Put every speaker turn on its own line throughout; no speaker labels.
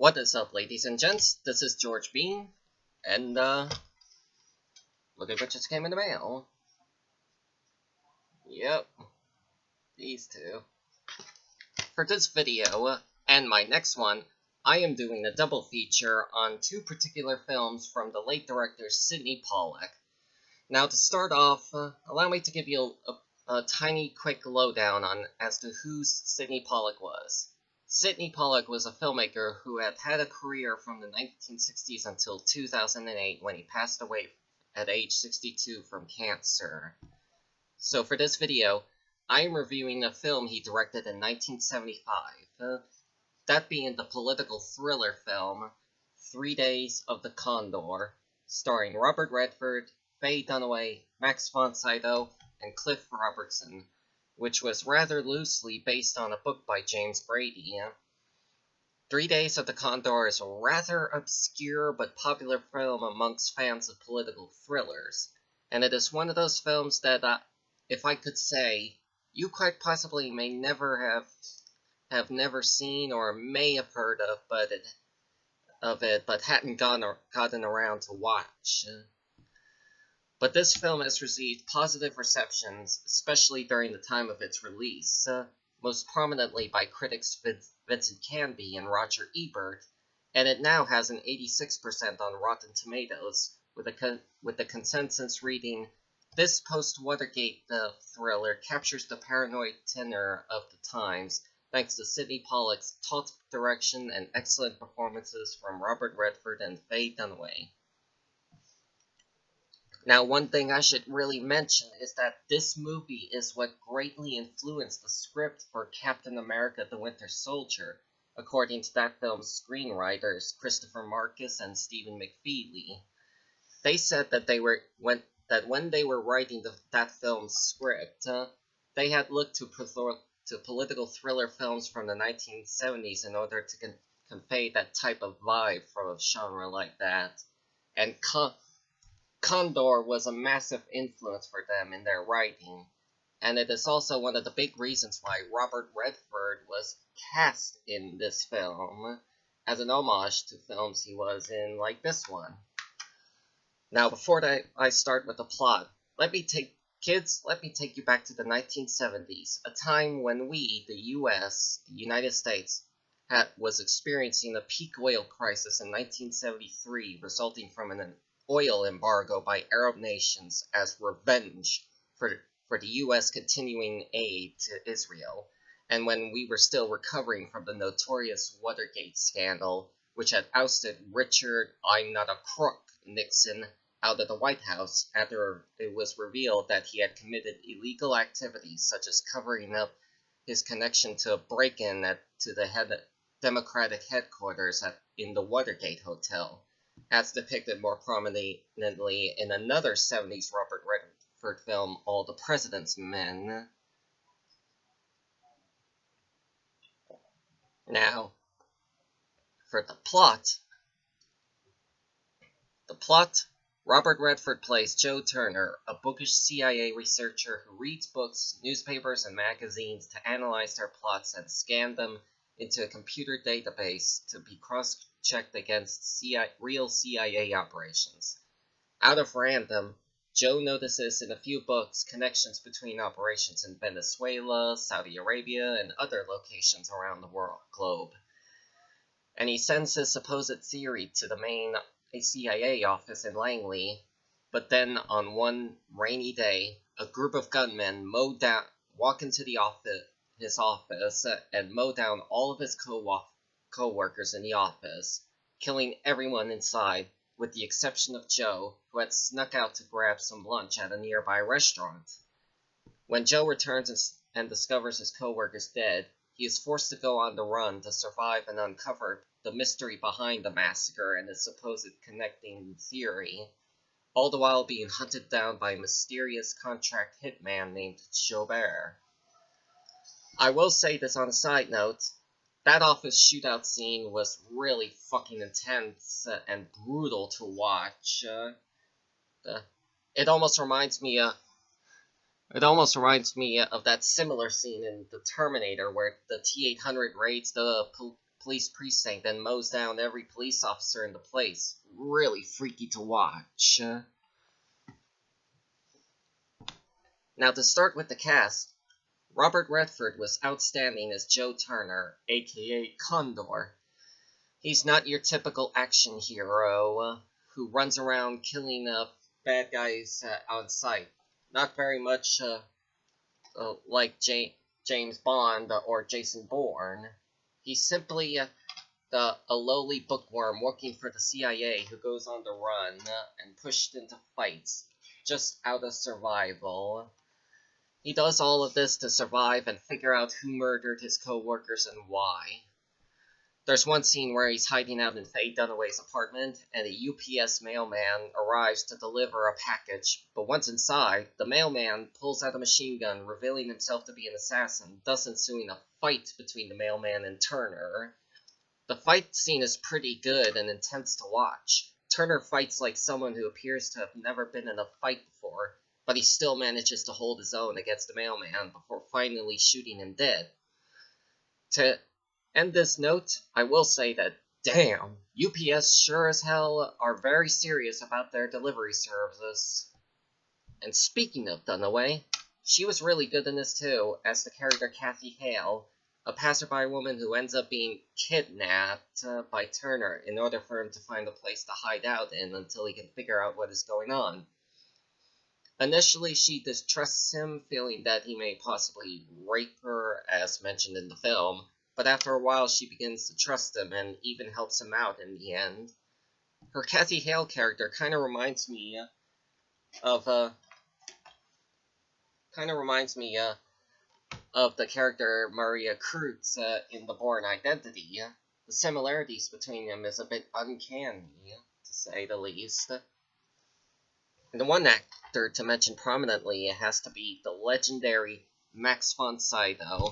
What is up, ladies and gents? This is George Bean, and look at what just came in the mail. Yep, these two. For this video, and my next one, I am doing a double feature on two particular films from the late director Sydney Pollack. Now, to start off, allow me to give you a tiny quick lowdown on as to who Sydney Pollack was. Sydney Pollack was a filmmaker who had a career from the 1960s until 2008 when he passed away at age 62 from cancer. So for this video, I am reviewing a film he directed in 1975, that being the political thriller film 3 Days of the Condor, starring Robert Redford, Faye Dunaway, Max von Sydow, and Cliff Robertson, which was rather loosely based on a book by James Brady. 3 Days of the Condor is a rather obscure but popular film amongst fans of political thrillers, and it is one of those films that, if I could say, you quite possibly may never have never seen or may have heard of, but hadn't gotten around to watch. But this film has received positive receptions, especially during the time of its release, most prominently by critics Vincent Canby and Roger Ebert, and it now has an 86% on Rotten Tomatoes, with the consensus reading, "This post-Watergate thriller captures the paranoid tenor of the times, thanks to Sydney Pollack's taut direction and excellent performances from Robert Redford and Faye Dunaway." Now, one thing I should really mention is that this movie is what greatly influenced the script for Captain America the Winter Soldier, according to that film's screenwriters Christopher Marcus and Stephen McFeely. They said that when they were writing that film's script, they had looked to political thriller films from the 1970s in order to convey that type of vibe from a genre like that, and Condor was a massive influence for them in their writing, and it is also one of the big reasons why Robert Redford was cast in this film, as an homage to films he was in, like this one. Now, before I start with the plot, let me take you back to the 1970s, a time when we, the United States, was experiencing a peak oil crisis in 1973, resulting from an oil embargo by Arab nations as revenge for the U.S. continuing aid to Israel, and when we were still recovering from the notorious Watergate scandal, which had ousted Richard "I'm not a crook" Nixon out of the White House after it was revealed that he had committed illegal activities such as covering up his connection to a break-in to the Democratic headquarters in the Watergate Hotel, as depicted more prominently in another 70s Robert Redford film, All the President's Men. Now, for the plot, Robert Redford plays Joe Turner, a bookish CIA researcher who reads books, newspapers, and magazines to analyze their plots and scan them into a computer database to be cross-checked against real CIA operations. Out of random, Joe notices in a few books connections between operations in Venezuela, Saudi Arabia, and other locations around the globe. And he sends his supposed theory to the main CIA office in Langley, but then on one rainy day, a group of gunmen walk into his office and mow down all of his co-workers in the office, killing everyone inside, with the exception of Joe, who had snuck out to grab some lunch at a nearby restaurant. When Joe returns and discovers his co-workers dead, he is forced to go on the run to survive and uncover the mystery behind the massacre and its supposed connecting theory, all the while being hunted down by a mysterious contract hitman named Joubert. I will say this on a side note, that office shootout scene was really fucking intense and brutal to watch. It almost reminds me of that similar scene in The Terminator where the T-800 raids the police precinct and mows down every police officer in the place. Really freaky to watch. Now to start with the cast, Robert Redford was outstanding as Joe Turner, aka Condor. He's not your typical action hero who runs around killing bad guys on sight. Not very much like James Bond or Jason Bourne. He's simply a lowly bookworm working for the CIA who goes on the run and pushed into fights just out of survival. He does all of this to survive and figure out who murdered his co-workers and why. There's one scene where he's hiding out in Faye Dunaway's apartment, and a UPS mailman arrives to deliver a package, but once inside, the mailman pulls out a machine gun, revealing himself to be an assassin, thus ensuing a fight between the mailman and Turner. The fight scene is pretty good and intense to watch. Turner fights like someone who appears to have never been in a fight before, but he still manages to hold his own against the mailman before finally shooting him dead. To end this note, I will say that, damn, UPS sure as hell are very serious about their delivery service. And speaking of Dunaway, she was really good in this too, as the character Kathy Hale, a passerby woman who ends up being kidnapped by Turner in order for him to find a place to hide out in until he can figure out what is going on. Initially, she distrusts him, feeling that he may possibly rape her, as mentioned in the film, but after a while she begins to trust him and even helps him out in the end. Her Kathy Hale character kind of reminds me of the character Maria Kreutz in The Bourne Identity. The similarities between them is a bit uncanny, to say the least. And the one actor to mention prominently has to be the legendary Max von Sydow,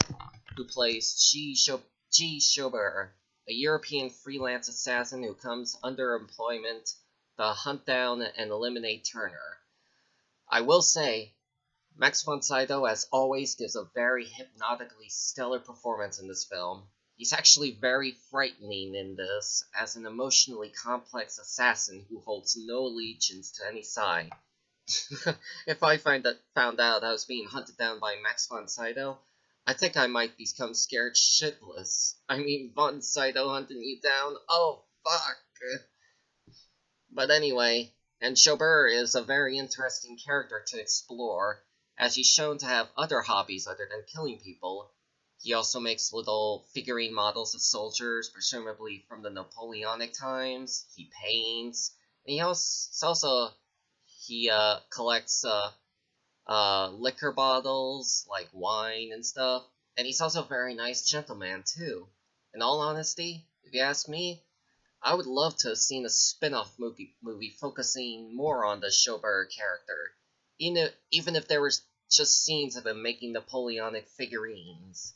who plays G. Schober, a European freelance assassin who comes under employment to hunt down and eliminate Turner. I will say, Max von Sydow, as always, gives a very hypnotically stellar performance in this film. He's actually very frightening in this, as an emotionally complex assassin who holds no allegiance to any side. If I found out I was being hunted down by Max von Sydow, I think I might become scared shitless. I mean, von Sydow hunting you down? Oh, fuck! But anyway, and Schober is a very interesting character to explore, as he's shown to have other hobbies other than killing people. He also makes little figurine models of soldiers, presumably from the Napoleonic times. He paints, and he collects liquor bottles, like wine and stuff. And he's also a very nice gentleman, too. In all honesty, if you ask me, I would love to have seen a spin-off movie focusing more on the Schober character, even if there was just scenes of him making Napoleonic figurines.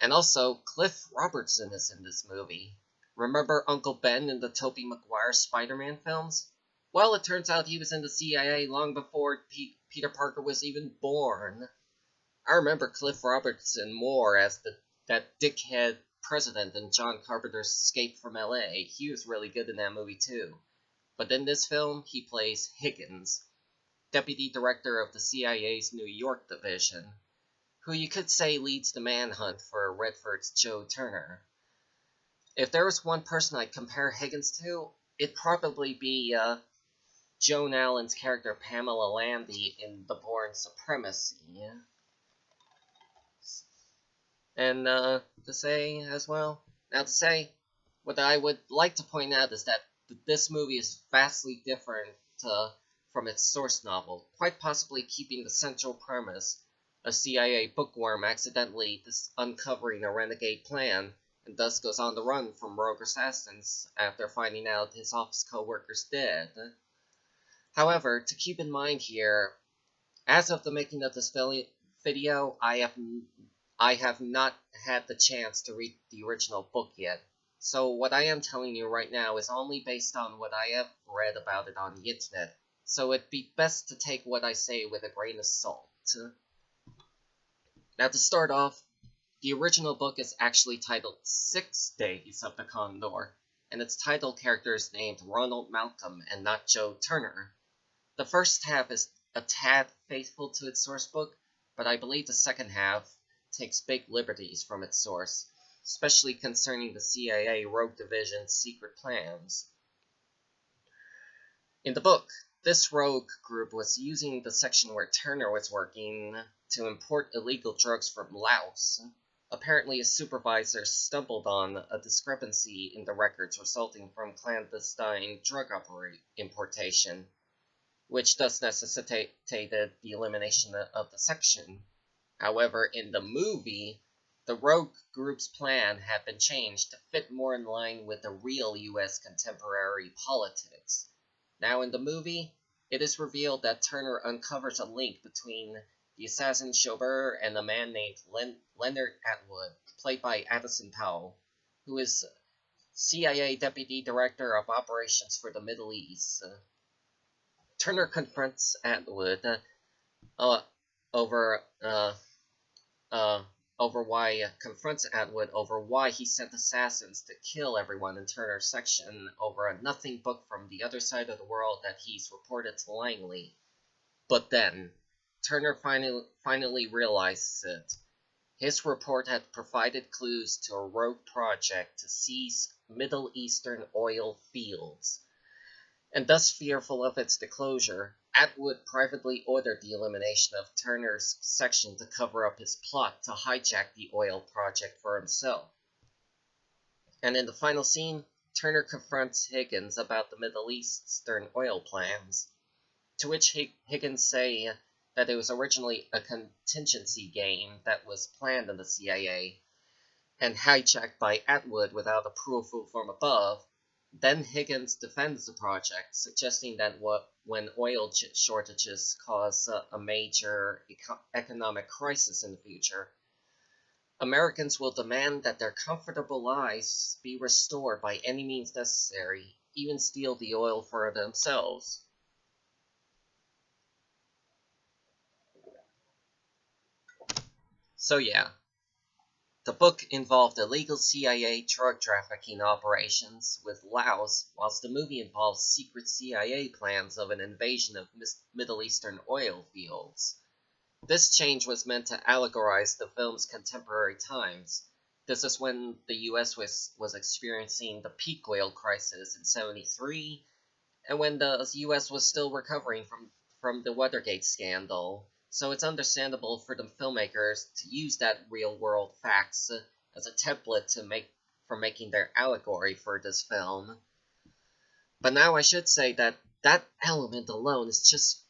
And also, Cliff Robertson is in this movie. Remember Uncle Ben in the Tobey Maguire Spider-Man films? Well, it turns out he was in the CIA long before Peter Parker was even born. I remember Cliff Robertson more as that dickhead president in John Carpenter's Escape from L.A. He was really good in that movie too. But in this film, he plays Higgins, deputy director of the CIA's New York division, who you could say leads the manhunt for Redford's Joe Turner. If there was one person I'd compare Higgins to, it'd probably be Joan Allen's character Pamela Landy in The Bourne Supremacy. And to say, what I would like to point out is that this movie is vastly different from its source novel, quite possibly keeping the central premise, a CIA bookworm accidentally uncovering a renegade plan, and thus goes on the run from rogue assassins after finding out his office co-worker's dead. However, to keep in mind here, as of the making of this video, I have not had the chance to read the original book yet, so what I am telling you right now is only based on what I have read about it on the internet, so it'd be best to take what I say with a grain of salt. Now to start off, The original book is actually titled 6 Days of the Condor, and its title character is named Ronald Malcolm and not Joe Turner. The first half is a tad faithful to its source book, but I believe the second half takes big liberties from its source, especially concerning the CIA Rogue Division's secret plans. In the book, this rogue group was using the section where Turner was working to import illegal drugs from Laos. Apparently, a supervisor stumbled on a discrepancy in the records resulting from clandestine drug importation, which thus necessitated the elimination of the section. However, in the movie, the rogue group's plan had been changed to fit more in line with the real U.S. contemporary politics. Now in the movie, it is revealed that Turner uncovers a link between the assassin Chauber and a man named Leonard Atwood, played by Addison Powell, who is CIA Deputy Director of Operations for the Middle East. Turner confronts Atwood over why he sent assassins to kill everyone in Turner's section over a nothing book from the other side of the world that he's reported to Langley. But then, Turner finally realizes it. His report had provided clues to a rogue project to seize Middle Eastern oil fields. And thus fearful of its disclosure, Atwood privately ordered the elimination of Turner's section to cover up his plot to hijack the oil project for himself. And in the final scene, Turner confronts Higgins about the Middle Eastern oil plans, to which Higgins say that it was originally a contingency game that was planned in the CIA and hijacked by Atwood without approval from above. Then Higgins defends the project, suggesting that when oil shortages cause a major economic crisis in the future, Americans will demand that their comfortable lives be restored by any means necessary, even steal the oil for themselves. So yeah, the book involved illegal CIA drug trafficking operations with Laos, whilst the movie involves secret CIA plans of an invasion of Middle Eastern oil fields. This change was meant to allegorize the film's contemporary times. This is when the US was experiencing the peak oil crisis in '73, and when the US was still recovering from the Watergate scandal. So it's understandable for the filmmakers to use that real-world facts as a template for making their allegory for this film. But now I should say that that element alone is just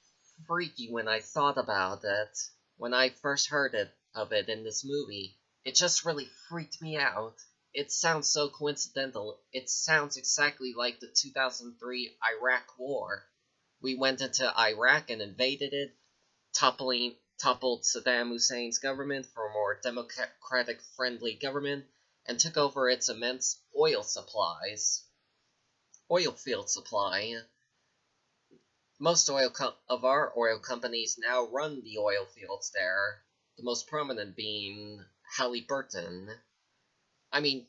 freaky when I thought about it. When I first heard of it in this movie, it just really freaked me out. It sounds so coincidental. It sounds exactly like the 2003 Iraq War. We went into Iraq and invaded it, toppled Saddam Hussein's government for a more democratic-friendly government, and took over its immense oil field supply. Most of our oil companies now run the oil fields there, the most prominent being Halliburton. I mean,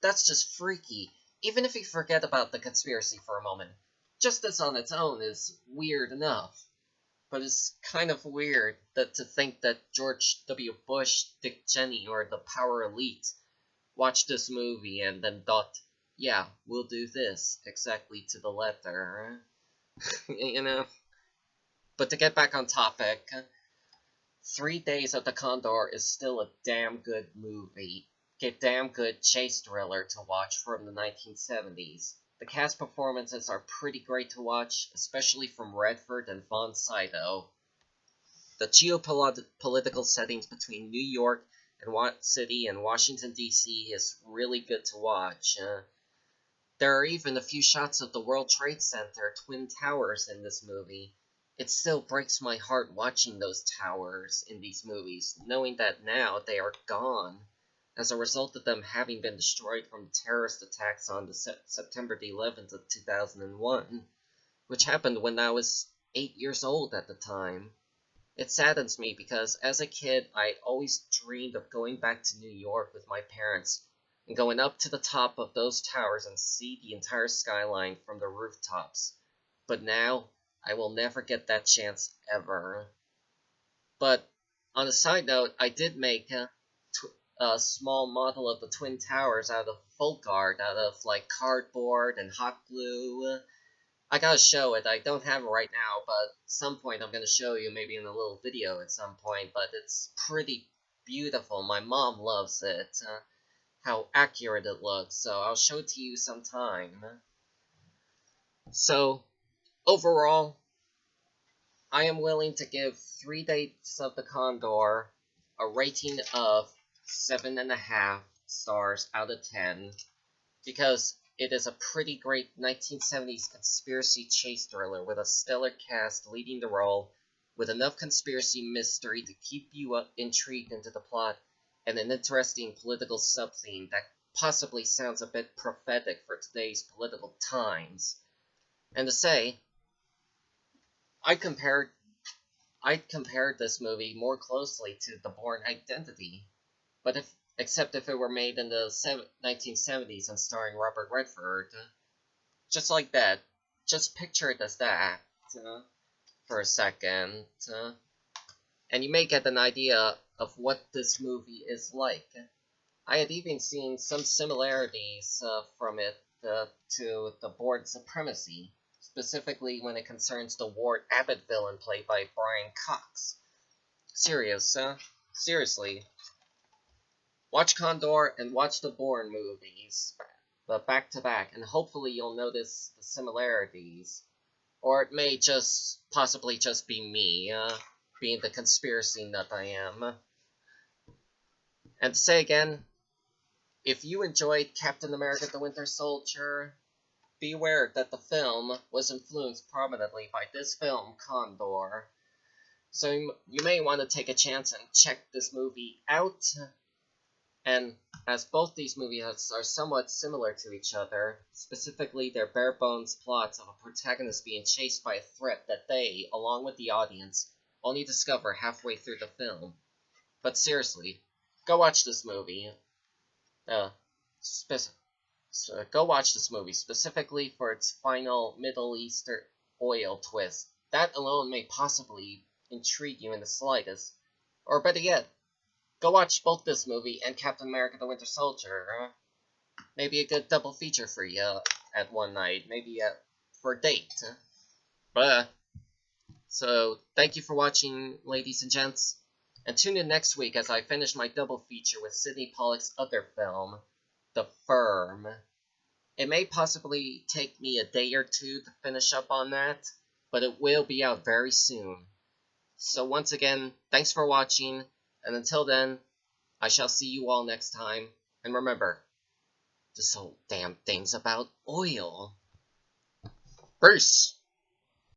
that's just freaky. Even if you forget about the conspiracy for a moment, just this on its own is weird enough. But it's kind of weird to think that George W. Bush, Dick Cheney, or the power elite watched this movie and then thought, yeah, we'll do this exactly to the letter. You know? But to get back on topic, 3 Days of the Condor is still a damn good movie. A damn good chase thriller to watch from the 1970s. The cast performances are pretty great to watch, especially from Redford and Von Sydow. The geopolitical settings between New York and City and Washington, D.C. is really good to watch. There are even a few shots of the World Trade Center Twin Towers in this movie. It still breaks my heart watching those towers in these movies, knowing that now they are gone, as a result of them having been destroyed from terrorist attacks on September the 11th of 2001, which happened when I was 8 years old at the time. It saddens me because as a kid, I'd always dreamed of going back to New York with my parents and going up to the top of those towers and see the entire skyline from the rooftops. But now, I will never get that chance ever. But on a side note, I did make a small model of the Twin Towers out of folk art, out of like cardboard and hot glue. I gotta show it. I don't have it right now, but at some point I'm gonna show you, maybe in a little video at some point, but it's pretty beautiful. My mom loves it, how accurate it looks, so I'll show it to you sometime. So, overall, I am willing to give 3 Dates of the Condor a rating of 7.5 stars out of 10, because it is a pretty great 1970s conspiracy chase thriller with a stellar cast leading the role, with enough conspiracy mystery to keep you intrigued into the plot, and an interesting political sub-theme that possibly sounds a bit prophetic for today's political times. And to say, I compared this movie more closely to The Bourne Identity, but except if it were made in the 1970s and starring Robert Redford. Just like that. Just picture it as that for a second. And you may get an idea of what this movie is like. I had even seen some similarities from it to The Bourne Supremacy, specifically when it concerns the Ward Abbott villain played by Brian Cox. Seriously. Watch Condor and watch the Bourne movies, but back to back, and hopefully you'll notice the similarities. Or it may possibly just be me, being the conspiracy nut I am. And to say again, if you enjoyed Captain America the Winter Soldier, be aware that the film was influenced prominently by this film, Condor. So you may want to take a chance and check this movie out. And as both these movies are somewhat similar to each other, specifically their bare-bones plots of a protagonist being chased by a threat that they, along with the audience, only discover halfway through the film. But seriously, go watch this movie. Go watch this movie, specifically for its final Middle Eastern oil twist. That alone may possibly intrigue you in the slightest. Or better yet, go watch both this movie and Captain America the Winter Soldier. Maybe a good double feature for you at one night. Maybe for a date. So, thank you for watching, ladies and gents. And tune in next week as I finish my double feature with Sydney Pollack's other film, The Firm. It may possibly take me a day or two to finish up on that, but it will be out very soon. So once again, thanks for watching. And until then, I shall see you all next time. And remember, this whole damn thing's about oil. Peace!